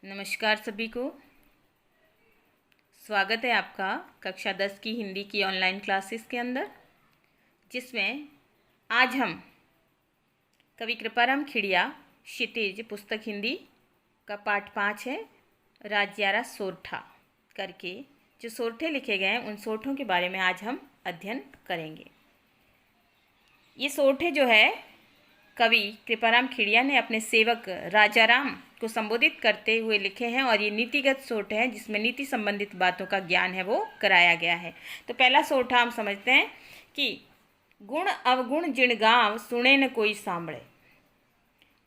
नमस्कार सभी को। स्वागत है आपका कक्षा 10 की हिंदी की ऑनलाइन क्लासेस के अंदर, जिसमें आज हम कवि कृपाराम खिड़िया क्षितिज पुस्तक हिंदी का पाठ 5 है राजयारा सोरठा करके जो सोरठे लिखे गए हैं उन सोरठों के बारे में आज हम अध्ययन करेंगे। ये सोरठे जो है कवि कृपाराम खिड़िया ने अपने सेवक राजाराम को संबोधित करते हुए लिखे हैं और ये नीतिगत सोरठे हैं जिसमें नीति संबंधित बातों का ज्ञान है वो कराया गया है। तो पहला सोरठा हम समझते हैं कि गुण अवगुण जिण गाँव सुने न कोई सांभळे,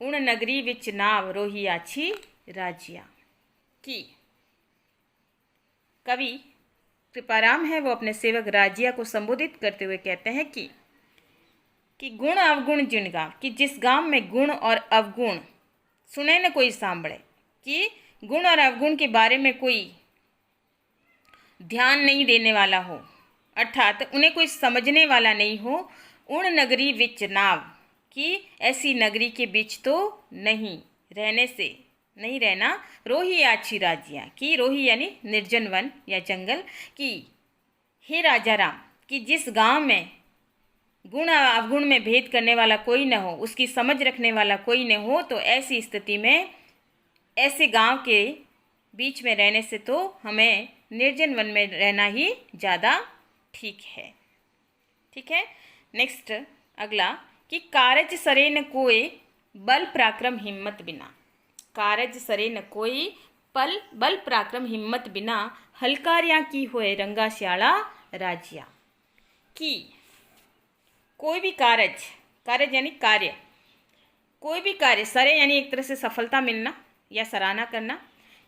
उण नगरी विच नाव रोही आछी राजिया। कि कवि कृपाराम है वो अपने सेवक राजिया को संबोधित करते हुए कहते हैं कि गुण अवगुण जिण गाँव, कि जिस गांव में गुण और अवगुण सुने न कोई सांभळे, कि गुण और अवगुण के बारे में कोई ध्यान नहीं देने वाला हो, अर्थात उन्हें कोई समझने वाला नहीं हो। उण नगरी विच नाव, कि ऐसी नगरी के बीच तो नहीं रहना रोही आछी राजिया, कि रोही यानी निर्जन वन या जंगल। कि हे राजाराम, कि जिस गांव में गुण अवगुण में भेद करने वाला कोई न हो, उसकी समझ रखने वाला कोई न हो, तो ऐसी स्थिति में ऐसे गांव के बीच में रहने से तो हमें निर्जन वन में रहना ही ज़्यादा ठीक है। ठीक है, नेक्स्ट अगला कि कारज सरे न कोई बल पराक्रम हिम्मत बिना, कारज सरे न कोई बल पराक्रम हिम्मत बिना, हलकारियाँ की होए रंगा श्याला राजिया। कि कोई भी कारज यानी कार्य, कोई भी कार्य, सरे यानी एक तरह से सफलता मिलना या सराहना करना।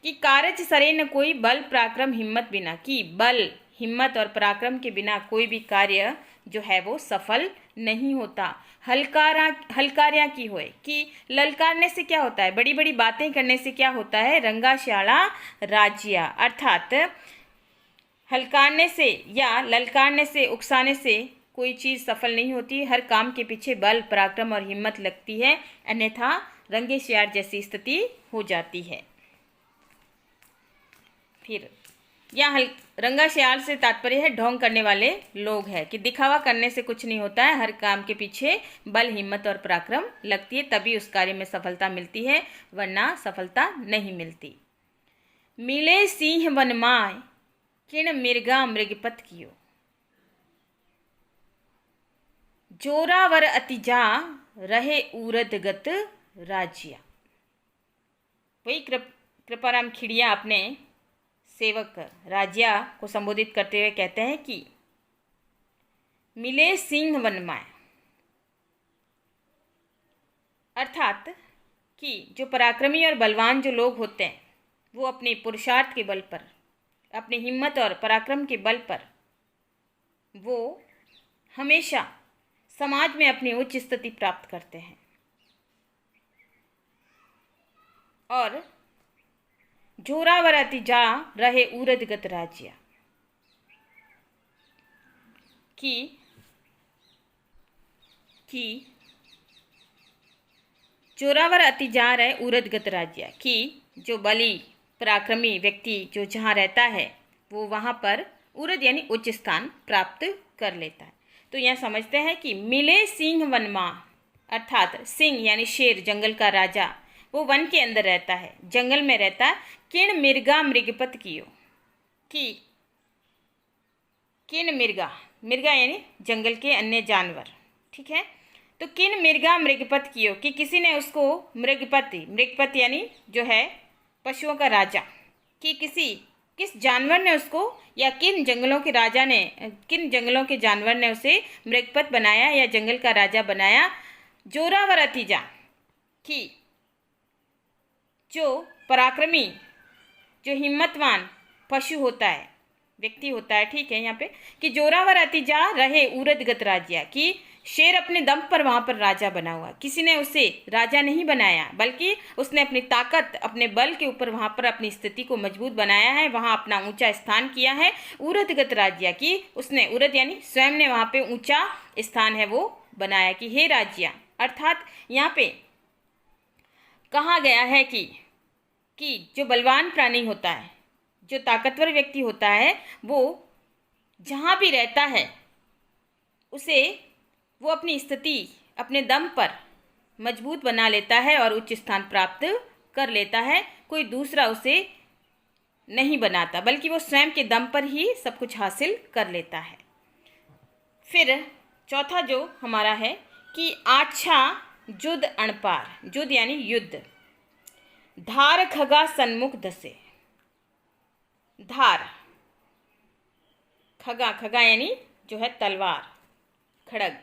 कि कारज सरे न कोई बल पराक्रम हिम्मत बिना, कि बल हिम्मत और पराक्रम के बिना कोई भी कार्य जो है वो सफल नहीं होता। हलकारियाँ की होए, कि ललकारने से क्या होता है, बड़ी बड़ी बातें करने से क्या होता है, रंगा श्याला राजिया, अर्थात हलकारने से या ललकारने से उकसाने से कोई चीज़ सफल नहीं होती। हर काम के पीछे बल पराक्रम और हिम्मत लगती है, अन्यथा रंगे श्यार जैसी स्थिति हो जाती है। फिर यहाँ रंगा श्यार से तात्पर्य है ढोंग करने वाले लोग हैं, कि दिखावा करने से कुछ नहीं होता है, हर काम के पीछे बल हिम्मत और पराक्रम लगती है, तभी उस कार्य में सफलता मिलती है, वरना सफलता नहीं मिलती। मिले सिंह वन माय किण मिर्गा मृगपत कियो, जोरावर अतिजा रहे उरदगत राजिया। वही कृपाराम खिड़िया अपने सेवक राजिया को संबोधित करते हुए कहते हैं कि मिले सिंह वनमाय, अर्थात कि जो पराक्रमी और बलवान जो लोग होते हैं वो अपने पुरुषार्थ के बल पर, अपनी हिम्मत और पराक्रम के बल पर वो हमेशा समाज में अपनी उच्च स्थिति प्राप्त करते हैं, और जोरावरति जा रहे उरदगत राजिया। कि जोरावर अति जा रहे उरदगत राज्य, कि जो बली पराक्रमी व्यक्ति जो जहाँ रहता है वो वहाँ पर उरद यानी उच्च स्थान प्राप्त कर लेता है। तो यहाँ समझते हैं कि मिले सिंह वनमा, अर्थात सिंह यानी शेर, जंगल का राजा, वो वन के अंदर रहता है, जंगल में रहता है। किण मिर्गा मृगपत कियो, कि किण मिर्गा यानी जंगल के अन्य जानवर। ठीक है, तो किन मिर्गा मृगपत कियो, कि किसी ने उसको मृगपत यानी जो है पशुओं का राजा, कि किस जानवर ने उसको या किन जंगलों के जानवर ने उसे मृगपत बनाया या जंगल का राजा बनाया। जोरावर अतिजा, कि जो पराक्रमी जो हिम्मतवान पशु होता है, व्यक्ति होता है, ठीक है यहाँ पे, कि जोरावर अतिजा रहे उरदगत राजिया, कि शेर अपने दम पर वहाँ पर राजा बना हुआ, किसी ने उसे राजा नहीं बनाया, बल्कि उसने अपनी ताकत अपने बल के ऊपर वहाँ पर अपनी स्थिति को मजबूत बनाया है, वहाँ अपना ऊंचा स्थान किया है। उरदगत राजिया, कि उसने उरद यानी स्वयं ने वहाँ पे ऊंचा स्थान है वो बनाया, कि हे राजिया, अर्थात यहाँ पे कहा गया है कि कि जो बलवान प्राणी होता है, जो ताकतवर व्यक्ति होता है, वो जहाँ भी रहता है उसे वो अपनी स्थिति अपने दम पर मजबूत बना लेता है और उच्च स्थान प्राप्त कर लेता है। कोई दूसरा उसे नहीं बनाता, बल्कि वो स्वयं के दम पर ही सब कुछ हासिल कर लेता है। फिर चौथा जो हमारा है कि आछा जुद अणपार, जुद यानी युद्ध, धार खगा सन्मुख धसे। धार, खगा, खगा यानी जो है तलवार, खड़ग,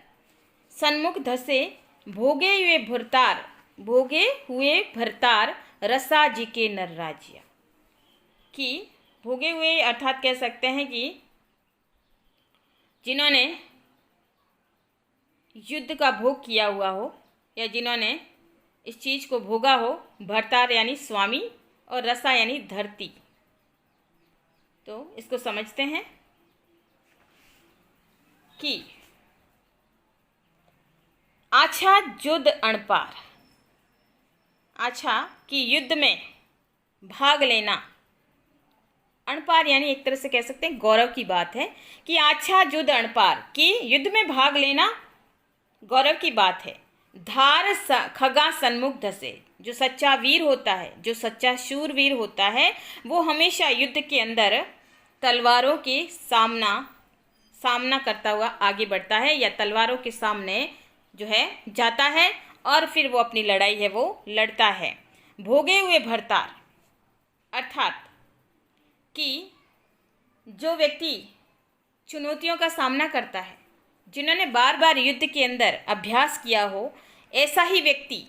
सन्मुख धसे भोगे हुए भरतार, भोगे हुए भरतार रसा जी के नरराजिया। कि भोगे हुए अर्थात कह सकते हैं कि जिन्होंने युद्ध का भोग किया हुआ हो या जिन्होंने इस चीज़ को भोगा हो, भरतार यानी स्वामी और रसा यानी धरती। तो इसको समझते हैं कि आछा जुद अणपार, आछा कि युद्ध में भाग लेना, अणपार यानी एक तरह से कह सकते हैं गौरव की बात है कि आछा जुद अणपार, कि युद्ध में भाग लेना गौरव की बात है। धार खगा सन्मुख धसे, जो सच्चा वीर होता है, जो सच्चा शूरवीर होता है, वो हमेशा युद्ध के अंदर तलवारों के सामना करता हुआ आगे बढ़ता है या तलवारों के सामने जो है जाता है और फिर वो अपनी लड़ाई है वो लड़ता है। भोगे हुए भरतार अर्थात कि जो व्यक्ति चुनौतियों का सामना करता है, जिन्होंने बार बार युद्ध के अंदर अभ्यास किया हो, ऐसा ही व्यक्ति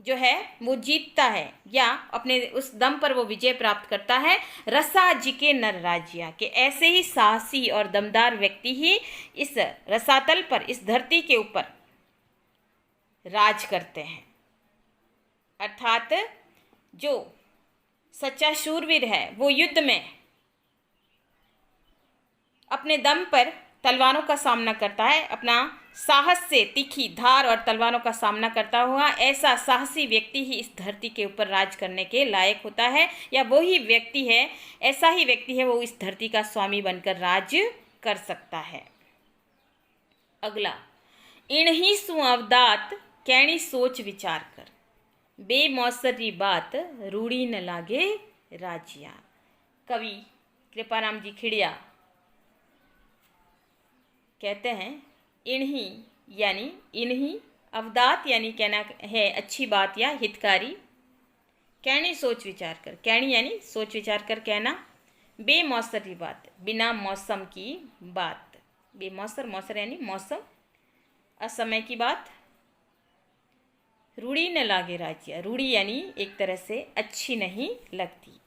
जो है वो जीतता है या अपने उस दम पर वो विजय प्राप्त करता है। रसा जी के नरराजिया, के ऐसे ही साहसी और दमदार व्यक्ति ही इस रसातल पर, इस धरती के ऊपर राज करते हैं। अर्थात जो सच्चा शूरवीर है वो युद्ध में अपने दम पर तलवारों का सामना करता है, अपना साहस से तीखी धार और तलवारों का सामना करता हुआ ऐसा साहसी व्यक्ति ही इस धरती के ऊपर राज करने के लायक होता है, या वो ही व्यक्ति है, ऐसा ही व्यक्ति है वो इस धरती का स्वामी बनकर राज कर सकता है। अगला, इणही सुअवदात कैणी सोच विचार कर, बेमौसरी बात रूढ़ी न लागे राजिया। कवि कृपाराम जी खिड़िया कहते हैं इन्हीं यानी इन्हीं, अवदात यानी कहना है अच्छी बात या हितकारी, कैणी सोच विचार कर, कैणी यानी सोच विचार कर कहना, बेमौसरी बात बिना मौसम की बात, बेमौसर, मौसर यानी मौसम, असमय की बात, रूढ़ी न लागे राजिया, रूढ़ी यानी एक तरह से अच्छी नहीं लगती।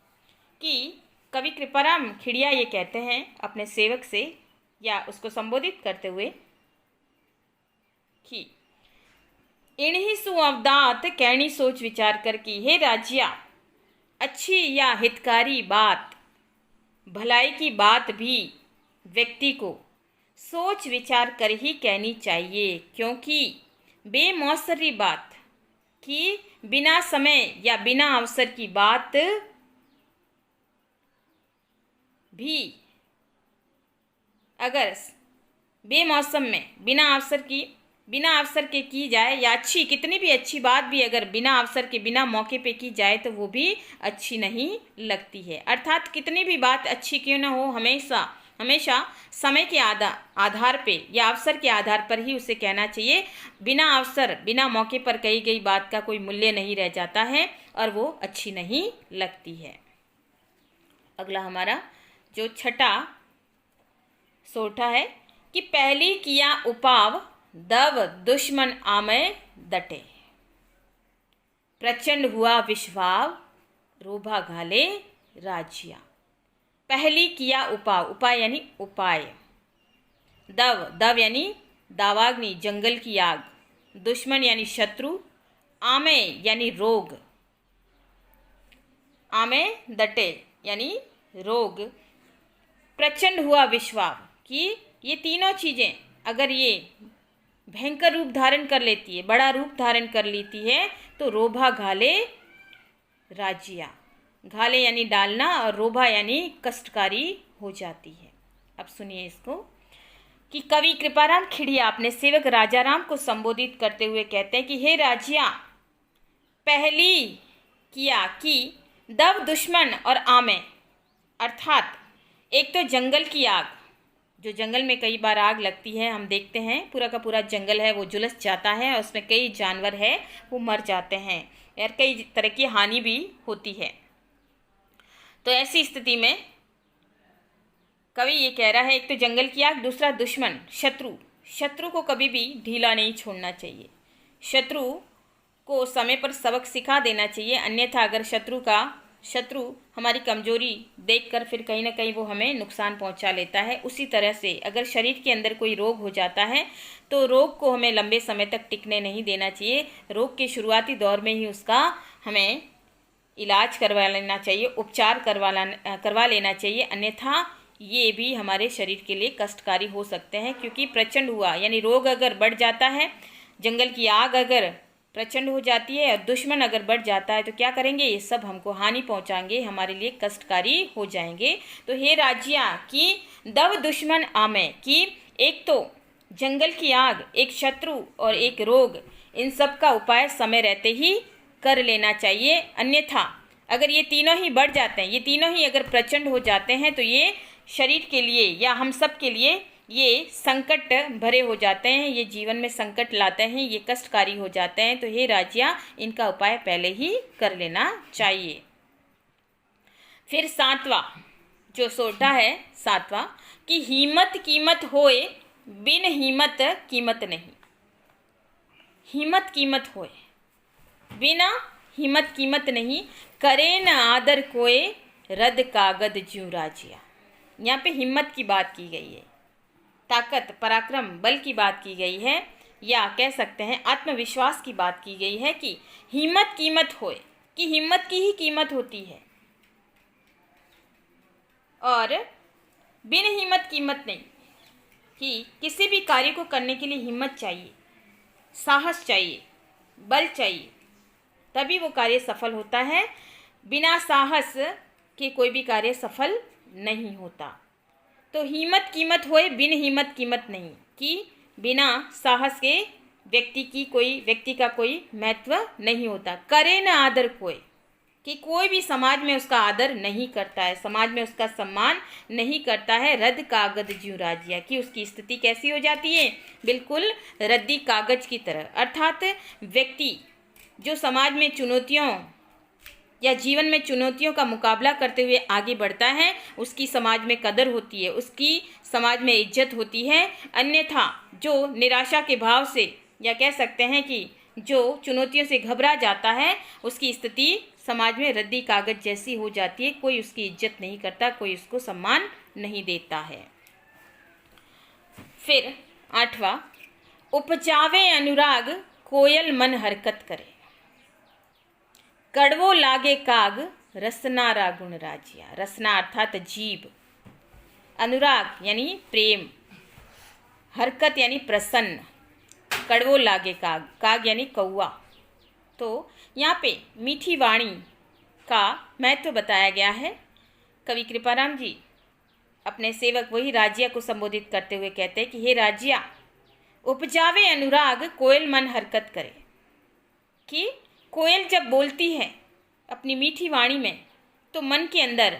कि कवि कृपाराम खिड़िया ये कहते हैं अपने सेवक से या उसको संबोधित करते हुए कि इन्हीं सुअवदात कैणी सोच विचार कर की, हे राजिया, अच्छी या हितकारी बात, भलाई की बात भी व्यक्ति को सोच विचार कर ही कहनी चाहिए, क्योंकि बेमौसरी बात कि बिना समय या बिना अवसर की बात भी अगर बेमौसम में बिना अवसर के की जाए, या अच्छी कितनी भी अच्छी बात भी अगर बिना अवसर के बिना मौके पे की जाए तो वो भी अच्छी नहीं लगती है। अर्थात कितनी भी बात अच्छी क्यों ना हो, हमेशा समय के आधार पे या अवसर के आधार पर ही उसे कहना चाहिए। बिना अवसर बिना मौके पर कही गई बात का कोई मूल्य नहीं रह जाता है और वो अच्छी नहीं लगती है। अगला हमारा जो छठा सोठा है कि पहली किया उपाव दव दुश्मन आमय दटे, प्रचंड हुआ विश्वाव रोभा घाले राजिया। पहली किया उपाव, उपाय यानी उपाय, दव यानी दावाग्नि जंगल की आग, दुश्मन यानी शत्रु, आमय यानी रोग, आमय दटे यानी रोग, प्रचंड हुआ विश्वाव कि ये तीनों चीज़ें अगर ये भयंकर रूप धारण कर लेती है, बड़ा रूप धारण कर लेती है तो रोभा घाले राजिया, घाले यानी डालना, और रोभा यानी कष्टकारी हो जाती है। अब सुनिए इसको कि कवि कृपाराम खिड़िया अपने सेवक राजाराम को संबोधित करते हुए कहते हैं कि हे राजिया, पहली किया कि दव दुश्मन और आमे, अर्थात एक तो जंगल की आग, जो जंगल में कई बार आग लगती है, हम देखते हैं पूरा का पूरा जंगल है वो झुलस जाता है और उसमें कई जानवर है वो मर जाते हैं और कई तरह की हानि भी होती है। तो ऐसी स्थिति में कवि ये कह रहा है, एक तो जंगल की आग, दूसरा दुश्मन, शत्रु को कभी भी ढीला नहीं छोड़ना चाहिए, शत्रु को समय पर सबक सिखा देना चाहिए। अन्यथा अगर शत्रु हमारी कमजोरी देखकर फिर कहीं ना कहीं वो हमें नुकसान पहुंचा लेता है। उसी तरह से अगर शरीर के अंदर कोई रोग हो जाता है तो रोग को हमें लंबे समय तक टिकने नहीं देना चाहिए। रोग के शुरुआती दौर में ही उसका हमें इलाज करवा लेना चाहिए, उपचार करवा लेना चाहिए, अन्यथा ये भी हमारे शरीर के लिए कष्टकारी हो सकते हैं। क्योंकि प्रचंड हुआ यानी रोग अगर बढ़ जाता है, जंगल की आग अगर प्रचंड हो जाती है और दुश्मन अगर बढ़ जाता है तो क्या करेंगे, ये सब हमको हानि पहुंचाएंगे, हमारे लिए कष्टकारी हो जाएंगे। तो हे राज्या कि दव दुश्मन आमे, कि एक तो जंगल की आग, एक शत्रु और एक रोग, इन सब का उपाय समय रहते ही कर लेना चाहिए। अन्यथा अगर ये तीनों ही बढ़ जाते हैं, ये तीनों ही अगर प्रचंड हो जाते हैं तो ये शरीर के लिए या हम सब के लिए ये संकट भरे हो जाते हैं, ये जीवन में संकट लाते हैं, ये कष्टकारी हो जाते हैं। तो हे राजिया, इनका उपाय पहले ही कर लेना चाहिए। फिर सातवां जो सोटा है, सातवां कि हिम्मत कीमत होए, बिन हिम्मत कीमत नहीं। हिम्मत कीमत होए, बिना हिम्मत कीमत नहीं, करे न आदर कोए, रद कागद ज्यों राजिया। यहाँ पे हिम्मत की बात की गई है, ताकत, पराक्रम, बल की बात की गई है, या कह सकते हैं आत्मविश्वास की बात की गई है कि हिम्मत कीमत होए, कि हिम्मत की ही कीमत होती है और बिन हिम्मत कीमत नहीं, कि किसी भी कार्य को करने के लिए हिम्मत चाहिए, साहस चाहिए, बल चाहिए, तभी वो कार्य सफल होता है। बिना साहस के कोई भी कार्य सफल नहीं होता। तो हिम्मत कीमत होए, बिन हिम्मत कीमत नहीं, कि बिना साहस के व्यक्ति का कोई महत्व नहीं होता। करे न आदर कोई, कि कोई भी समाज में उसका आदर नहीं करता है, समाज में उसका सम्मान नहीं करता है। रद्द कागज ज्यों राजिया, कि उसकी स्थिति कैसी हो जाती है, बिल्कुल रद्दी कागज की तरह। अर्थात व्यक्ति जो समाज में चुनौतियों या जीवन में चुनौतियों का मुकाबला करते हुए आगे बढ़ता है, उसकी समाज में कदर होती है, उसकी समाज में इज्जत होती है। अन्यथा जो निराशा के भाव से, या कह सकते हैं कि जो चुनौतियों से घबरा जाता है, उसकी स्थिति समाज में रद्दी कागज जैसी हो जाती है, कोई उसकी इज्जत नहीं करता, कोई उसको सम्मान नहीं देता है। फिर आठवां, उपजावे अनुराग, कोयल मन हरकत करे, कड़वो लागे काग, रसनारा गुण राजिया। रसना अर्थात जीभ, अनुराग यानी प्रेम, हरकत यानी प्रसन्न, कड़वो लागे काग, काग यानी कौवा। तो यहाँ पे मीठी वाणी का महत्व बताया गया है। कवि कृपाराम जी अपने सेवक वही राजिया को संबोधित करते हुए कहते हैं कि हे राजिया, उपजावे अनुराग, कोयल मन हरकत करे, कि कोयल जब बोलती है अपनी मीठी वाणी में तो मन के अंदर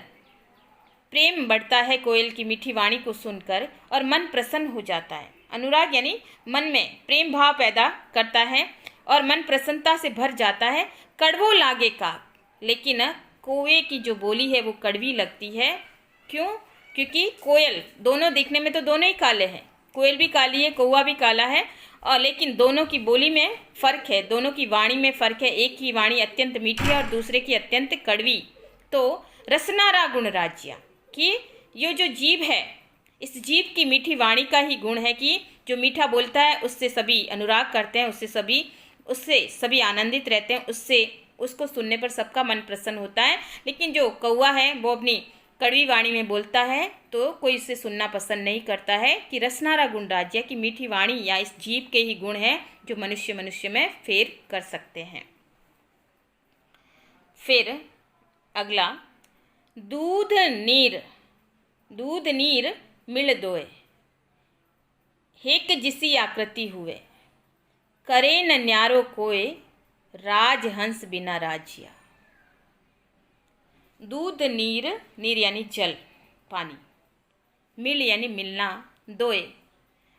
प्रेम बढ़ता है कोयल की मीठी वाणी को सुनकर, और मन प्रसन्न हो जाता है। अनुराग यानी मन में प्रेम भाव पैदा करता है और मन प्रसन्नता से भर जाता है। कड़वो लागे काग, लेकिन कौवे की जो बोली है वो कड़वी लगती है। क्यों? क्योंकि कोयल, दोनों दिखने में तो दोनों ही काले हैं, कोयल भी काली है, कौवा भी काला है, और लेकिन दोनों की बोली में फ़र्क है, दोनों की वाणी में फ़र्क है। एक की वाणी अत्यंत मीठी है और दूसरे की अत्यंत कड़वी। तो रसनारा गुण राजिया, कि ये जो जीव है, इस जीव की मीठी वाणी का ही गुण है कि जो मीठा बोलता है उससे सभी अनुराग करते हैं, उससे सभी आनंदित रहते हैं, उसको सुनने पर सबका मन प्रसन्न होता है। लेकिन जो कौवा है वो अपनी कड़वी वाणी में बोलता है तो कोई इसे सुनना पसंद नहीं करता है। कि रसनारा गुण राजिया, की मीठी वाणी या इस जीव के ही गुण हैं जो मनुष्य में फेर कर सकते हैं। फिर अगला, दूध नीर मिल दोए, हेक जिसी आकृति हुए, करे न न्यारो कोय, राजहंस बिना राज्या। दूध नीर यानी जल, पानी, मिल यानी मिलना, दोए,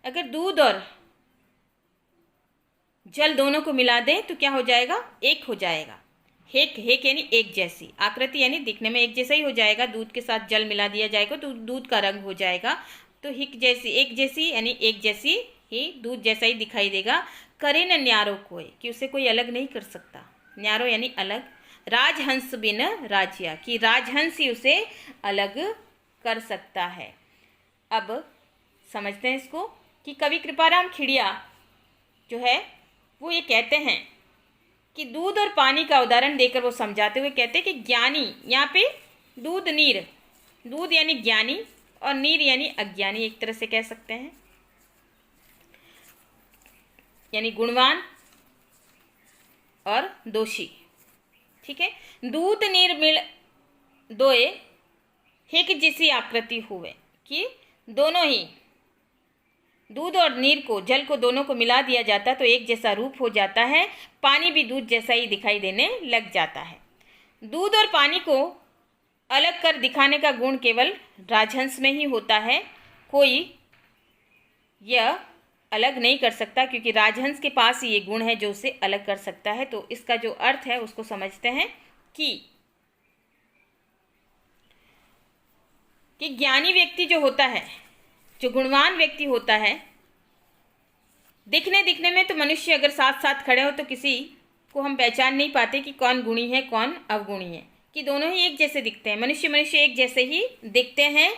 अगर दूध और जल दोनों को मिला दें तो क्या हो जाएगा? एक हो जाएगा। हेक यानी एक जैसी, आकृति यानी दिखने में एक जैसा ही हो जाएगा। दूध के साथ जल मिला दिया जाएगा तो दूध का रंग हो जाएगा। तो हिक जैसी, एक जैसी यानी एक जैसी ही, दूध जैसा ही दिखाई देगा। करे न न्यारो कोई, कि उसे कोई अलग नहीं कर सकता। न्यारो यानी अलग। राजहंस बिन राज्या, कि राजहंस ही उसे अलग कर सकता है। अब समझते हैं इसको कि कवि कृपाराम खिड़िया जो है वो ये कहते हैं कि दूध और पानी का उदाहरण देकर वो समझाते हुए कहते हैं कि ज्ञानी, यहाँ पे दूध नीर, दूध यानी ज्ञानी और नीर यानी अज्ञानी, एक तरह से कह सकते हैं, यानी गुणवान और दोषी। ठीक है। दूध नीर मिल दोए, हेक जिसी आकृति हुए, कि दोनों ही दूध और नीर को, जल को, दोनों को मिला दिया जाता है तो एक जैसा रूप हो जाता है। पानी भी दूध जैसा ही दिखाई देने लग जाता है। दूध और पानी को अलग कर दिखाने का गुण केवल राजहंस में ही होता है, कोई यह अलग नहीं कर सकता, क्योंकि राजहंस के पास ही ये गुण है जो उसे अलग कर सकता है। तो इसका जो अर्थ है उसको समझते हैं कि ज्ञानी व्यक्ति जो होता है, जो गुणवान व्यक्ति होता है, दिखने में तो मनुष्य अगर साथ साथ खड़े हो तो किसी को हम पहचान नहीं पाते कि कौन गुणी है कौन अवगुणी है, कि दोनों ही एक जैसे दिखते हैं। मनुष्य एक जैसे ही दिखते हैं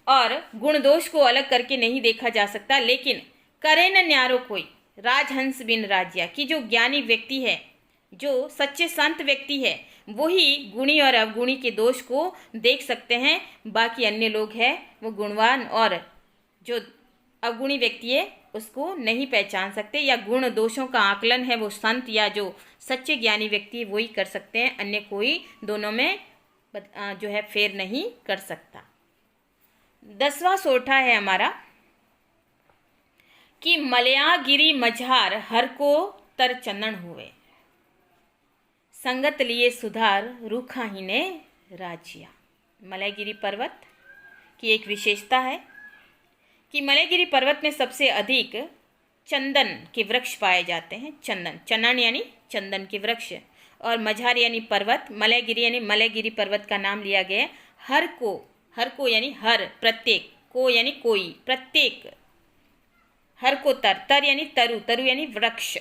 और गुण दोष को अलग करके नहीं देखा जा सकता। लेकिन करे न न्यारो कोई, राजहंस बिन राज्या, कि जो ज्ञानी व्यक्ति है, जो सच्चे संत व्यक्ति है, वही गुणी और अवगुणी के दोष को देख सकते हैं। बाकी अन्य लोग हैं वो गुणवान और जो अवगुणी व्यक्ति है उसको नहीं पहचान सकते, या गुण दोषों का आकलन है वो संत या जो सच्चे ज्ञानी व्यक्ति है वही कर सकते हैं, अन्य कोई दोनों में जो है फेर नहीं कर सकता। 10वां सोठा है हमारा कि मलया गिरी मझार हर को तर चंदन हुए, संगत लिए सुधार रूखा ही ने राज्या। मलयगिरी पर्वत की एक विशेषता है कि मलयगिरी पर्वत में सबसे अधिक चंदन के वृक्ष पाए जाते हैं। चंदन यानी चंदन के वृक्ष, और मझार यानी पर्वत, मलयगिरी यानी मलयगिरी पर्वत का नाम लिया गया। हर को यानी हर, प्रत्येक, को यानी कोई, प्रत्येक, हर को तर यानी तरु यानी वृक्ष,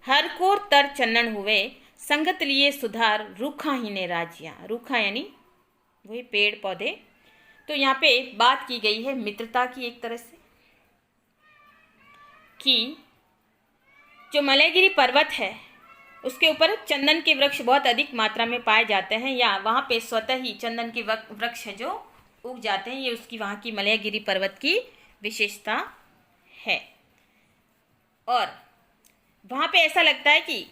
हर को तर चंदन हुए, संगत लिए सुधार रूखा ही ने राज्या। रूखा यानी वही पेड़ पौधे। तो यहाँ पे बात की गई है मित्रता की, एक तरह से, कि जो मलयगिरी पर्वत है उसके ऊपर चंदन के वृक्ष बहुत अधिक मात्रा में पाए जाते हैं, या वहाँ पे स्वतः ही चंदन के वृक्ष जो उग जाते हैं, ये उसकी वहाँ की मलयगिरी पर्वत की विशेषता है। और वहाँ पे ऐसा लगता है कि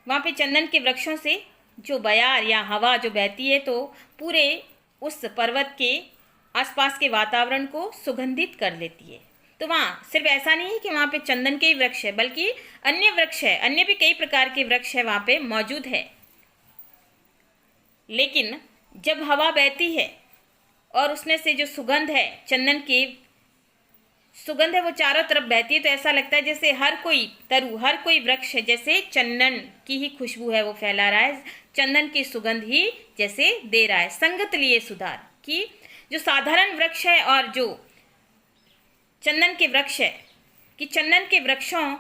वहाँ पे चंदन के वृक्षों से जो बयार या हवा जो बहती है तो पूरे उस पर्वत के आसपास के वातावरण को सुगंधित कर लेती है। तो वहाँ सिर्फ ऐसा नहीं है कि वहाँ पे चंदन के ही वृक्ष है, बल्कि अन्य वृक्ष है, अन्य भी कई प्रकार के वृक्ष है वहाँ पे मौजूद है। लेकिन जब हवा बहती है और उसमें से जो सुगंध है, चंदन की सुगंध है, वो चारों तरफ बहती है, तो ऐसा लगता है जैसे हर कोई वृक्ष है जैसे चंदन की ही खुशबू है वो फैला रहा है, चंदन की सुगंध ही जैसे दे रहा है। संगत लिए सुधार, कि जो साधारण वृक्ष है और जो चंदन के वृक्ष है, कि चंदन के वृक्षों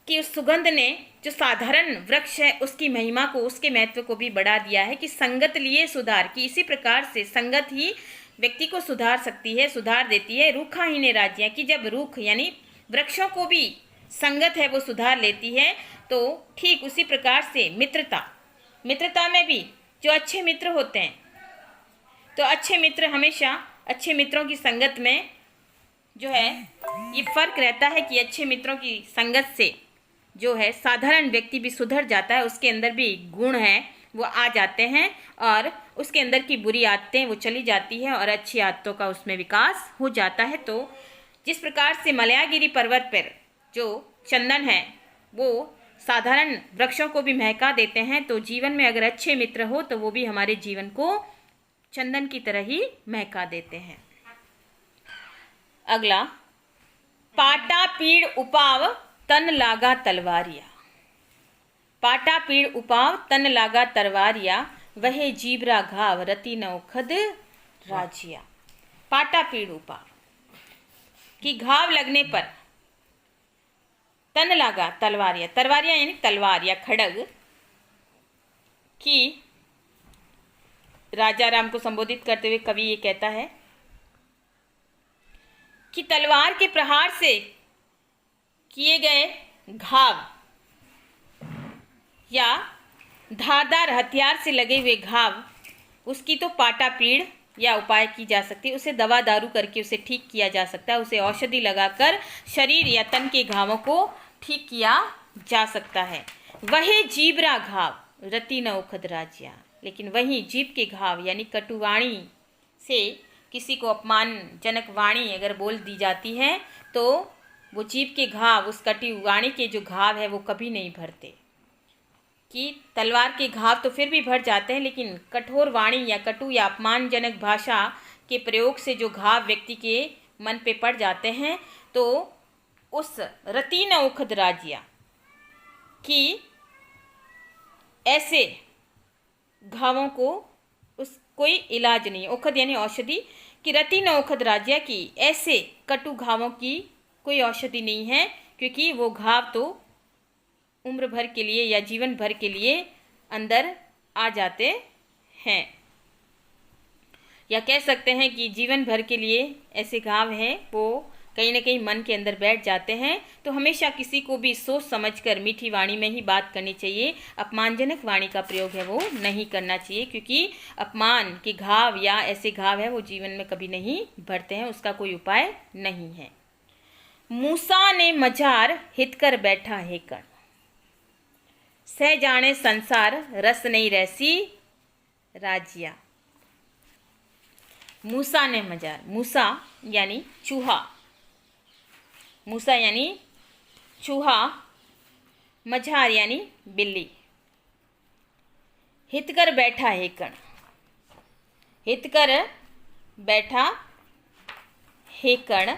की उस सुगंध ने जो साधारण वृक्ष है उसकी महिमा को, उसके महत्व को भी बढ़ा दिया है। कि संगत लिए सुधार, कि इसी प्रकार से संगत ही व्यक्ति को सुधार सकती है, सुधार देती है। रूखा ही ने राज्या, कि जब रूख यानी वृक्षों को भी संगत है वो सुधार लेती है, तो ठीक उसी प्रकार से मित्रता में भी जो अच्छे मित्र होते हैं, तो अच्छे मित्र हमेशा, अच्छे मित्रों की संगत में जो है ये फर्क रहता है कि अच्छे मित्रों की संगत से जो है साधारण व्यक्ति भी सुधर जाता है, उसके अंदर भी गुण है वो आ जाते हैं और उसके अंदर की बुरी आदतें वो चली जाती है और अच्छी आदतों का उसमें विकास हो जाता है। तो जिस प्रकार से मलयागिरी पर्वत पर जो चंदन है वो साधारण वृक्षों को भी महका देते हैं, तो जीवन में अगर अच्छे मित्र हो तो वो भी हमारे जीवन को चंदन की तरह ही महका देते हैं। अगला, पाटा पीड़ उपाव तन लागा तलवारिया। पाटा पीड़ उपाव तन लागा तलवारिया, वह जीबरा घाव रति न उखद राजिया। पाटा पीड़ उपाव कि घाव लगने पर तन लागा तलवारिया, तलवारिया यानी तलवार या खड़ग, कि राजा राम को संबोधित करते हुए कवि ये कहता है कि तलवार के प्रहार से किए गए घाव या धारदार हथियार से लगे हुए घाव, उसकी तो पाटा पीड़ या उपाय की जा सकती है, उसे दवा दारू करके उसे ठीक किया जा सकता है, उसे औषधि लगाकर शरीर या तन के घावों को ठीक किया जा सकता है। वही जीबरा घाव रति न उखद राजिया, लेकिन वहीं जीभ के घाव यानी कटुवाणी से किसी को अपमानजनक वाणी अगर बोल दी जाती है तो वो जीभ के घाव, उस कटुवाणी के जो घाव है वो कभी नहीं भरते। कि तलवार के घाव तो फिर भी भर जाते हैं, लेकिन कठोर वाणी या कटु या अपमानजनक भाषा के प्रयोग से जो घाव व्यक्ति के मन पे पड़ जाते हैं, तो उस रति न उखद राजिया कि ऐसे घावों को उस कोई इलाज नहीं, उखद यानी औषधि, कि रति न उखद राजिया की ऐसे कटु घावों की कोई औषधि नहीं है, क्योंकि वो घाव तो उम्र भर के लिए या जीवन भर के लिए अंदर आ जाते हैं, या कह सकते हैं कि जीवन भर के लिए ऐसे घाव हैं वो कहीं ना कहीं मन के अंदर बैठ जाते हैं। तो हमेशा किसी को भी सोच समझकर मीठी वाणी में ही बात करनी चाहिए, अपमानजनक वाणी का प्रयोग है वो नहीं करना चाहिए, क्योंकि अपमान के घाव या ऐसे घाव है वो जीवन में कभी नहीं भरते हैं, उसका कोई उपाय नहीं है। मूसा ने मजार हित कर बैठा है कण, सह जाने संसार रस नहीं रहसी राजिया। मूसा ने मजार, मूसा यानी चूहा, मूसा यानी चूहा, मझार यानी बिल्ली। हित कर बैठा है कण, हित कर बैठा है कण,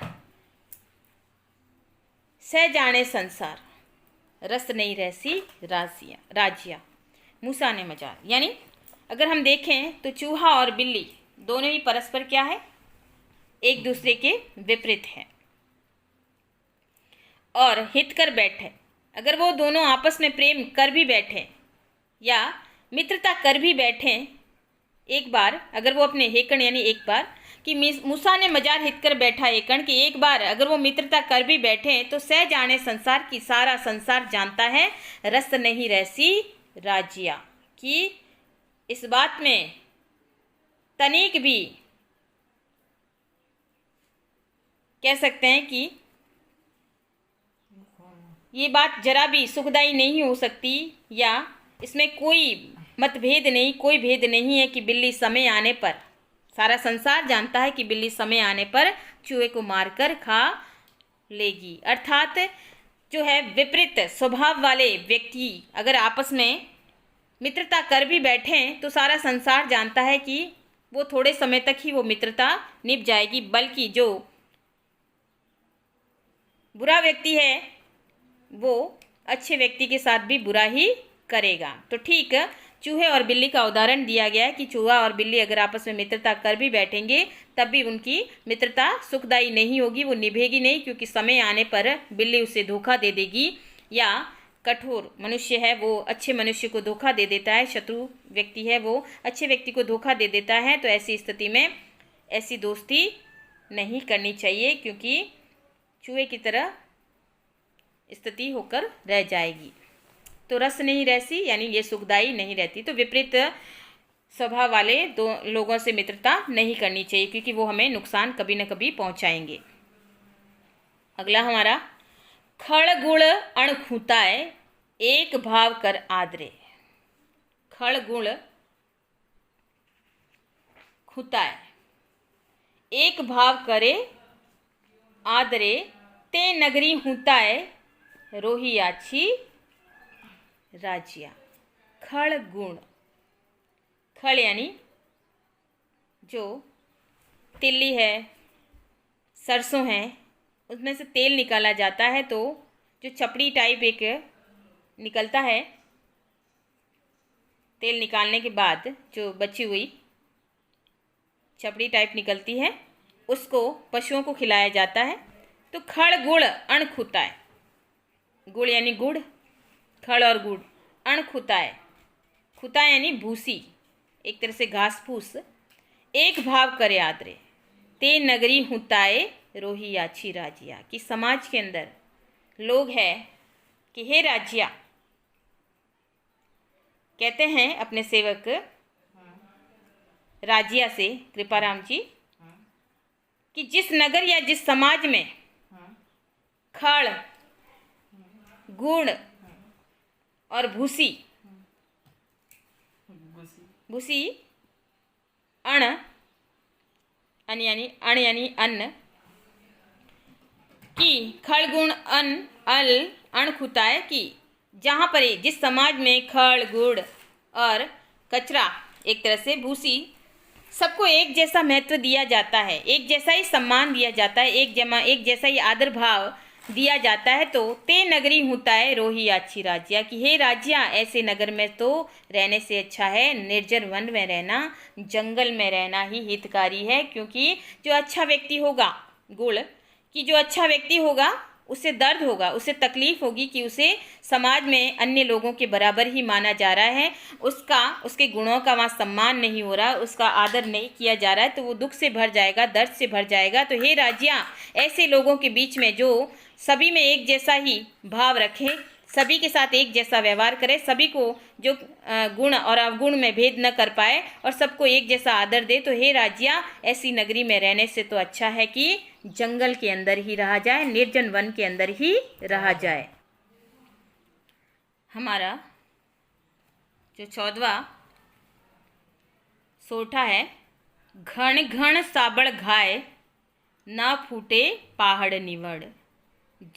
सह जाने संसार रस नहीं रहसी राजिया। मूसा ने मजार यानी अगर हम देखें तो चूहा और बिल्ली दोनों ही परस्पर क्या है, एक दूसरे के विपरीत हैं। और हित कर बैठे, अगर वो दोनों आपस में प्रेम कर भी बैठे या मित्रता कर भी बैठे एक बार, अगर वो अपने हेकण यानी एक बार, कि मूसा ने मजार हित कर बैठा एकण, कि एक बार अगर वो मित्रता कर भी बैठे तो सह जाने संसार की सारा संसार जानता है रस नहीं रहसी राजिया, कि इस बात में तनिक भी कह सकते हैं कि ये बात जरा भी सुखदायी नहीं हो सकती, या इसमें कोई मतभेद नहीं, कोई भेद नहीं है कि बिल्ली समय आने पर, सारा संसार जानता है कि बिल्ली समय आने पर चूहे को मारकर खा लेगी। अर्थात जो है विपरीत स्वभाव वाले व्यक्ति अगर आपस में मित्रता कर भी बैठें तो सारा संसार जानता है कि वो थोड़े समय तक ही वो मित्रता निभ जाएगी, बल्कि जो बुरा व्यक्ति है वो अच्छे व्यक्ति के साथ भी बुरा ही करेगा। तो ठीक चूहे और बिल्ली का उदाहरण दिया गया है कि चूहा और बिल्ली अगर आपस में मित्रता कर भी बैठेंगे तब भी उनकी मित्रता सुखदायी नहीं होगी, वो निभेगी नहीं, क्योंकि समय आने पर बिल्ली उसे धोखा दे देगी, या कठोर मनुष्य है वो अच्छे मनुष्य को धोखा दे देता है, शत्रु व्यक्ति है वो अच्छे व्यक्ति को धोखा दे देता है। तो ऐसी स्थिति में ऐसी दोस्ती नहीं करनी चाहिए, क्योंकि चूहे की तरह स्थिति होकर रह जाएगी। तो रस नहीं रहती यानी ये सुखदायी नहीं रहती। तो विपरीत स्वभाव वाले दो लोगों से मित्रता नहीं करनी चाहिए, क्योंकि वो हमें नुकसान कभी न कभी पहुंचाएंगे। अगला हमारा, खड़ गुड़ अण खूंताए एक भाव कर आदरे। खड़ गुण खुताय, एक भाव करे आदरे, ते नगरी हुताय रोहियाची राज्या। खड़ गुण, खड़ यानी जो तिल्ली है, सरसों है, उसमें से तेल निकाला जाता है, तो जो चपड़ी टाइप एक निकलता है, तेल निकालने के बाद जो बची हुई चपड़ी टाइप निकलती है, उसको पशुओं को खिलाया जाता है। तो खड़ गुड़ अण खुताय, गुड़ यानी गुड़, खड़ और गुड़, अण खुताय, खुताय यानी भूसी, एक तरह से घास फूस, एक भाव करे आदरे, ते नगरी हुताए रोहियाची राजिया। कि समाज के अंदर लोग हैं कि हे राज्या, कहते हैं अपने सेवक राजिया से, कृपाराम जी, कि जिस नगर या जिस समाज में खड़ गुण और भूसी, भूसी अण, अन यानी अन्न, कि खड़ गुण अल अण खुताय, कि जहाँ पर जिस समाज में खड़ गुड़ और कचरा, एक तरह से भूसी, सबको एक जैसा महत्व दिया जाता है, एक जैसा ही सम्मान दिया जाता है, एक जैसा ही आदर भाव दिया जाता है, तो ते नगरी हुताय रोहियाची राज्या। कि हे राज्या, ऐसे नगर में तो रहने से अच्छा है निर्जन वन में रहना, जंगल में रहना ही हितकारी है। क्योंकि जो अच्छा व्यक्ति होगा, गुण कि जो अच्छा व्यक्ति होगा उसे दर्द होगा, उसे तकलीफ होगी कि उसे समाज में अन्य लोगों के बराबर ही माना जा रहा है, उसके गुणों का वहाँ सम्मान नहीं हो रहा, उसका आदर नहीं किया जा रहा है, तो वो दुख से भर जाएगा, दर्द से भर जाएगा। तो हे राज्या, ऐसे लोगों के बीच में जो सभी में एक जैसा ही भाव रखे, सभी के साथ एक जैसा व्यवहार करे, सभी को जो गुण और अवगुण में भेद न कर पाए और सबको एक जैसा आदर दे, तो हे राज्या, ऐसी नगरी में रहने से तो अच्छा है कि जंगल के अंदर ही रहा जाए, निर्जन वन के अंदर ही रहा जाए। हमारा जो 14वां सोठा है, घण घण साबड़ घाय, ना फूटे पहाड़ निवड़,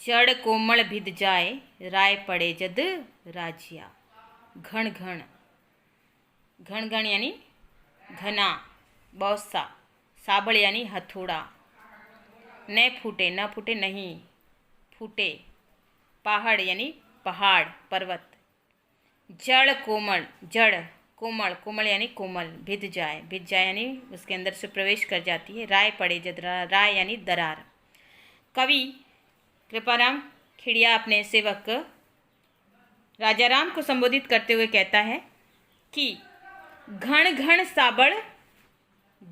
जड़ कोमल भिद जाए, राय पड़े जद राजिया। घण घण, घण घण यानी घना, बहुत सा, साबड़ यानी हथौड़ा, न फूटे, न फूटे नहीं, फूटे, पहाड़ यानी पहाड़ पर्वत, जड़ कोमल, जड़ कोमल, कोमल यानी कोमल, भिद जाए, भिद जाए यानी उसके अंदर से प्रवेश कर जाती है, राय पड़े जद, राय यानी दरार। कवि कृपाराम खिड़िया अपने सेवक राजा राम को संबोधित करते हुए कहता है कि घण घण साबड़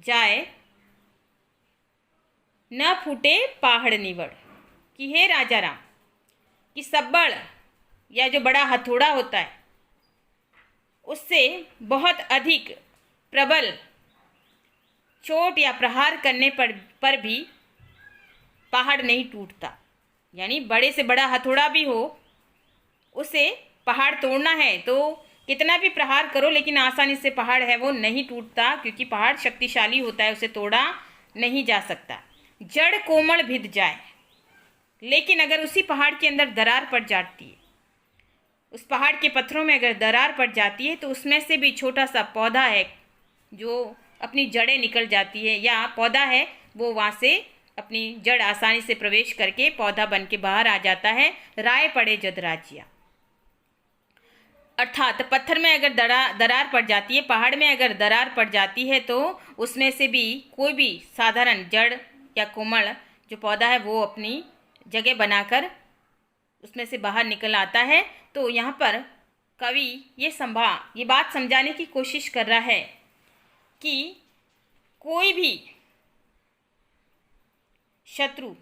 जाए, न फूटे पहाड़ निवड़। कि हे राजा राम, कि सब्बड़ या जो बड़ा हथौड़ा होता है, उससे बहुत अधिक प्रबल चोट या प्रहार करने पर भी पहाड़ नहीं टूटता। यानी बड़े से बड़ा हथौड़ा भी हो, उसे पहाड़ तोड़ना है तो कितना भी प्रहार करो, लेकिन आसानी से पहाड़ है वो नहीं टूटता, क्योंकि पहाड़ शक्तिशाली होता है, उसे तोड़ा नहीं जा सकता। जड़ कोमल भिद जाए, लेकिन अगर उसी पहाड़ के अंदर दरार पड़ जाती है, उस पहाड़ के पत्थरों में अगर दरार पड़ जाती है, तो उसमें से भी छोटा सा पौधा है जो अपनी जड़ें निकल जाती है, या पौधा है वो वहाँ से अपनी जड़ आसानी से प्रवेश करके पौधा बन के बाहर आ जाता है। राय पड़े जद राजिया, अर्थात पत्थर में अगर दरार पड़ जाती है, पहाड़ में अगर दरार पड़ जाती है, तो उसमें से भी कोई भी साधारण जड़ या कोमल जो पौधा है वो अपनी जगह बनाकर उसमें से बाहर निकल आता है। तो यहाँ पर कवि ये बात समझाने की कोशिश कर रहा है कि कोई भी शत्रु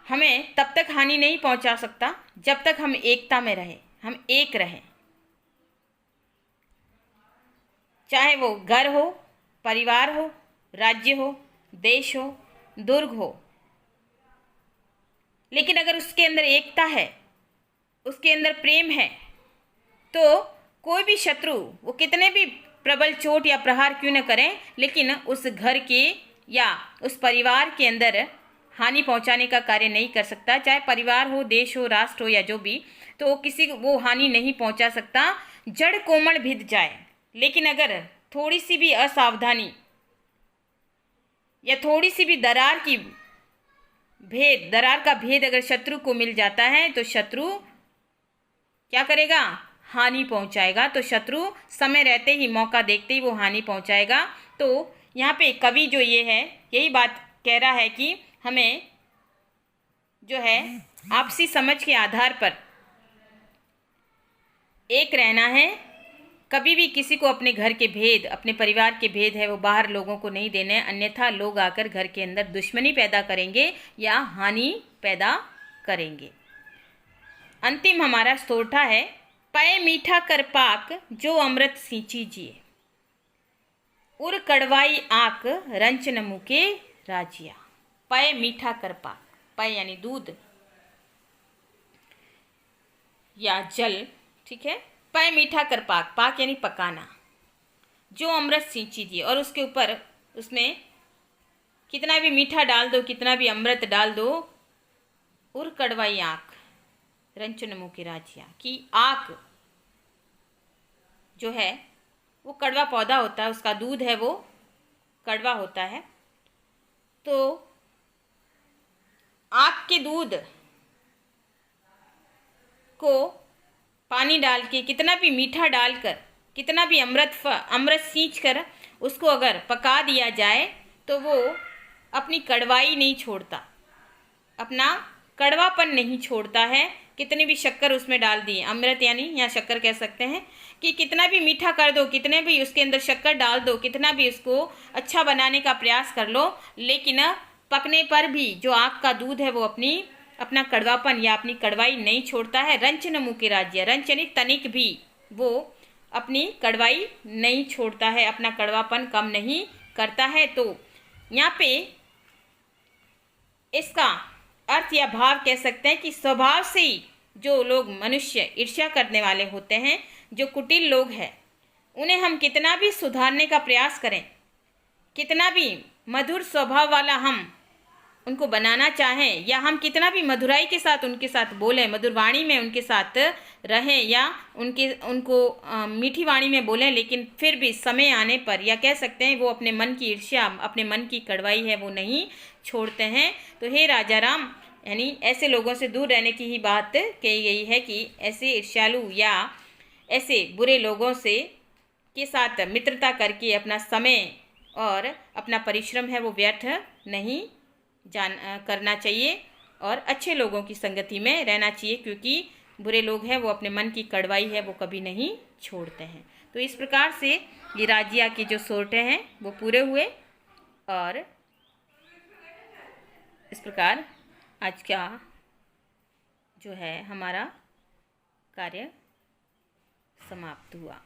हमें तब तक हानि नहीं पहुंचा सकता जब तक हम एकता में रहें, हम एक रहें, चाहे वो घर हो, परिवार हो, राज्य हो, देश हो, दुर्ग हो। लेकिन अगर उसके अंदर एकता है, उसके अंदर प्रेम है, तो कोई भी शत्रु वो कितने भी प्रबल चोट या प्रहार क्यों न करें, लेकिन उस घर के या उस परिवार के अंदर हानि पहुंचाने का कार्य नहीं कर सकता। चाहे परिवार हो, देश हो, राष्ट्र हो या जो भी, तो किसी को वो हानि नहीं पहुंचा सकता। जड़ कोमल भिद जाए, लेकिन अगर थोड़ी सी भी असावधानी या थोड़ी सी भी दरार का भेद अगर शत्रु को मिल जाता है तो शत्रु क्या करेगा, हानि पहुंचाएगा। तो शत्रु समय रहते ही, मौका देखते ही वो हानि पहुंचाएगा। तो यहाँ पे कवि जो ये है यही बात कह रहा है कि हमें जो है आपसी समझ के आधार पर एक रहना है। कभी भी किसी को अपने घर के भेद, अपने परिवार के भेद है वो बाहर लोगों को नहीं देने, अन्यथा लोग आकर घर के अंदर दुश्मनी पैदा करेंगे या हानि पैदा करेंगे। अंतिम हमारा सोठा है, पय मीठा कर पाक जो अमृत सींची जिए, उर कड़वाई आक रंच न मुके राजिया। पय मीठा कर पाक, पय यानी दूध या जल, ठीक है। पय मीठा कर पाक, पाक यानी पकाना, जो अमृत सींची दिए, और उसके ऊपर उसमें कितना भी मीठा डाल दो, कितना भी अमृत डाल दो, उर कड़वाई आँख रंचन मुँह की राजिया, की आँख जो है वो कड़वा पौधा होता है, उसका दूध है वो कड़वा होता है। तो आँख के दूध को पानी डाल के, कितना भी मीठा डालकर, कितना भी अमृत सींच कर उसको अगर पका दिया जाए तो वो अपनी कड़वाई नहीं छोड़ता, अपना कड़वापन नहीं छोड़ता है। कितनी भी शक्कर उसमें डाल दिए, अमृत यानी यहाँ शक्कर कह सकते हैं, कि कितना भी मीठा कर दो, कितने भी उसके अंदर शक्कर डाल दो, कितना भी उसको अच्छा बनाने का प्रयास कर लो, लेकिन पकने पर भी जो आँख का दूध है वो अपना कड़वापन या अपनी कड़वाई नहीं छोड़ता है। रंच न मुँह की राज्य, रंच यानी तनिक भी वो अपनी कड़वाई नहीं छोड़ता है, अपना कड़वापन कम नहीं करता है। तो यहाँ पे इसका अर्थ या भाव कह सकते हैं कि स्वभाव से ही जो लोग मनुष्य ईर्ष्या करने वाले होते हैं, जो कुटिल लोग हैं, उन्हें हम कितना भी सुधारने का प्रयास करें, कितना भी मधुर स्वभाव वाला हम उनको बनाना चाहें, या हम कितना भी मधुराई के साथ उनके साथ बोलें, मधुर वाणी में उनके साथ रहें, या उनको मीठी वाणी में बोलें, लेकिन फिर भी समय आने पर, या कह सकते हैं वो अपने मन की ईर्ष्या, अपने मन की कड़वाई है वो नहीं छोड़ते हैं। तो हे राजा राम, यानी ऐसे लोगों से दूर रहने की ही बात कही गई है कि ऐसे ईर्ष्यालु या ऐसे बुरे लोगों के साथ मित्रता करके अपना समय और अपना परिश्रम है वो व्यर्थ नहीं करना चाहिए, और अच्छे लोगों की संगति में रहना चाहिए, क्योंकि बुरे लोग हैं वो अपने मन की कड़वाई है वो कभी नहीं छोड़ते हैं। तो इस प्रकार से ये राज्य के जो सोरठे हैं वो पूरे हुए, और इस प्रकार आज का जो है हमारा कार्य समाप्त हुआ।